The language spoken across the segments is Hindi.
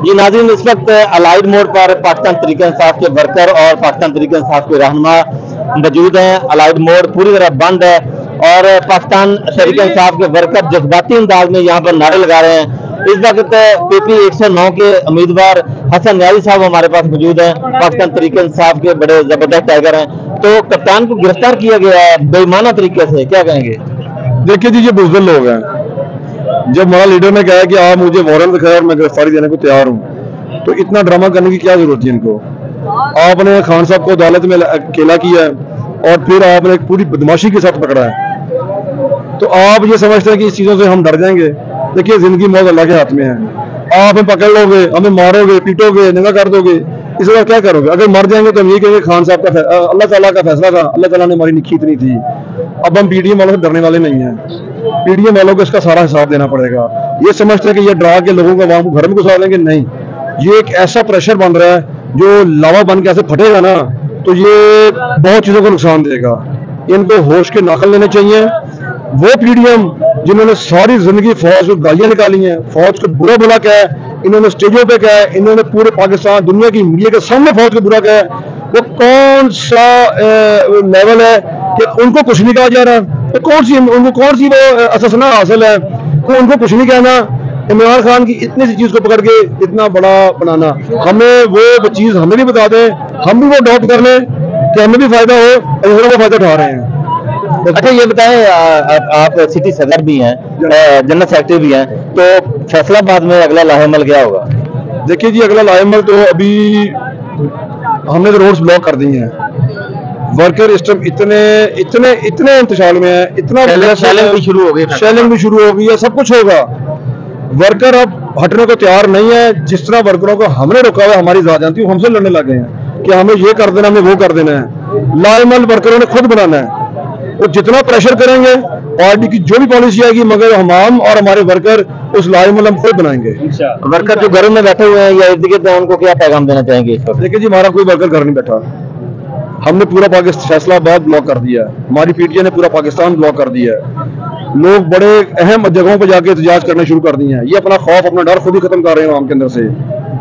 जी नाज़रीन, इस वक्त अलाइड मोड़ पर पाकिस्तान तहरीक इंसाफ के वर्कर और पाकिस्तान तहरीक इंसाफ के रहनुमा मौजूद हैं। अलाइड मोड़ पूरी तरह बंद है और पाकिस्तान तहरीक इंसाफ के वर्कर जज्बाती अंदाज में यहाँ पर नारे लगा रहे हैं। इस वक्त PP 109 के उम्मीदवार हसन न्याजी साहब हमारे पास मौजूद हैं, पाकिस्तान तहरीक इंसाफ के बड़े जबरदस्त टाइगर हैं। तो कप्तान को गिरफ्तार किया गया है बेईमाना तरीके से, क्या कहेंगे? देखिए जी, ये बुज़दिल लोग हैं। जब हमारा लीडर ने कहा कि आप मुझे वारंट दिखाए और मैं गिरफ्तारी देने को तैयार हूँ, तो इतना ड्रामा करने की क्या जरूरत है इनको? आपने खान साहब को अदालत में अकेला किया है और फिर आपने एक पूरी बदमाशी के साथ पकड़ा है। तो आप ये समझते हैं कि इस चीजों से हम डर जाएंगे? देखिए, जिंदगी मौत अल्लाह के हाथ में है। आप हमें पकड़ लोगे, हमें मारोगे, पीटोगे, नंगा कर दोगे, इस बार क्या करोगे? अगर मर जाएंगे तो हम ये कहेंगे खान साहब का अल्लाह ताला का फैसला था, अल्लाह ताला ने हमारी निखी इतनी थी। अब हम PDM वालों से डरने वाले नहीं हैं। PDM वालों को इसका सारा हिसाब देना पड़ेगा। ये समझते हैं कि ये डरा के लोगों को वहां को घर में घुसा देंगे, नहीं। ये एक ऐसा प्रेशर बन रहा है जो लावा बन के ऐसे फटेगा ना, तो ये बहुत चीजों को नुकसान देगा। इनको होश के नाखल लेने चाहिए। वो PDM जिन्होंने सारी जिंदगी फौज को गालियां निकाली हैं, फौज को बुरा भला कहा है, इन्होंने स्टेजों पे कहा है, इन्होंने पूरे पाकिस्तान दुनिया की मीडिया के सामने फौज को बुरा कहा है, वो कौन सा लेवल है कि उनको कुछ नहीं कहा जा रहा? तो उनको कौन सी वो अससना हासिल है तो उनको कुछ नहीं कहना? इमरान खान की इतनी सी चीज को पकड़ के इतना बड़ा बनाना, हमें वो चीज हमें भी बता दें, हम भी वो अडॉप्ट कर लें कि हमें भी फायदा हो और दूसरों को फायदा उठा रहे हैं। अच्छा ये बताएं, आप सिटी सदर भी हैं, जनरल सेक्रेटरी भी हैं, तो फैसलाबाद में अगला लाहेमल क्या होगा? देखिए जी, अगला लाहेमल तो अभी हमने तो रोड्स ब्लॉक कर दी हैं। वर्कर इस टाइम इतने इंतशाल में है, इतना शेलिंग भी शुरू हो गई है, सब कुछ होगा। वर्कर अब हटने को तैयार नहीं है। जिस तरह वर्करों को हमने रोका हुआ, हमारी जात जानती है, हमसे लड़ने लगे हैं कि हमें ये कर देना, हमें वो कर देना है। लाहेमल वर्करों ने खुद बनाना है। वो जितना प्रेशर करेंगे, पार्टी की जो भी पॉलिसी आएगी, मगर हम और हमारे वर्कर उस लाहेमल हम खुद बनाएंगे। वर्कर जो घरों में बैठे हुए हैं या इर्द गिर्द हैं, उनको क्या पैगाम देना चाहेंगे? देखिए जी, हमारा कोई वर्कर घर नहीं बैठा। हमने पूरा पाकिस्तान फैसलाबाद ब्लॉक कर दिया है, हमारी PTI ने पूरा पाकिस्तान ब्लॉक कर दिया है। लोग बड़े अहम जगहों पर जाके एहतजाज करने शुरू कर दिए हैं। ये अपना खौफ, अपना डर खुद ही खत्म कर रहे हैं आवाम के अंदर से।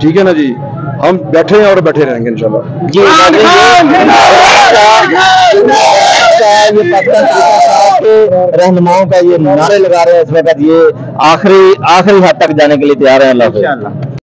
ठीक है ना जी, हम बैठे हैं और बैठे रहेंगे इंशाल्लाह जी। ये पाकिस्तान के रहनुमाओं का ये नारे लगा रहे हैं इस वक्त, ये आखिरी हद तक जाने के लिए तैयार है। अल्लाह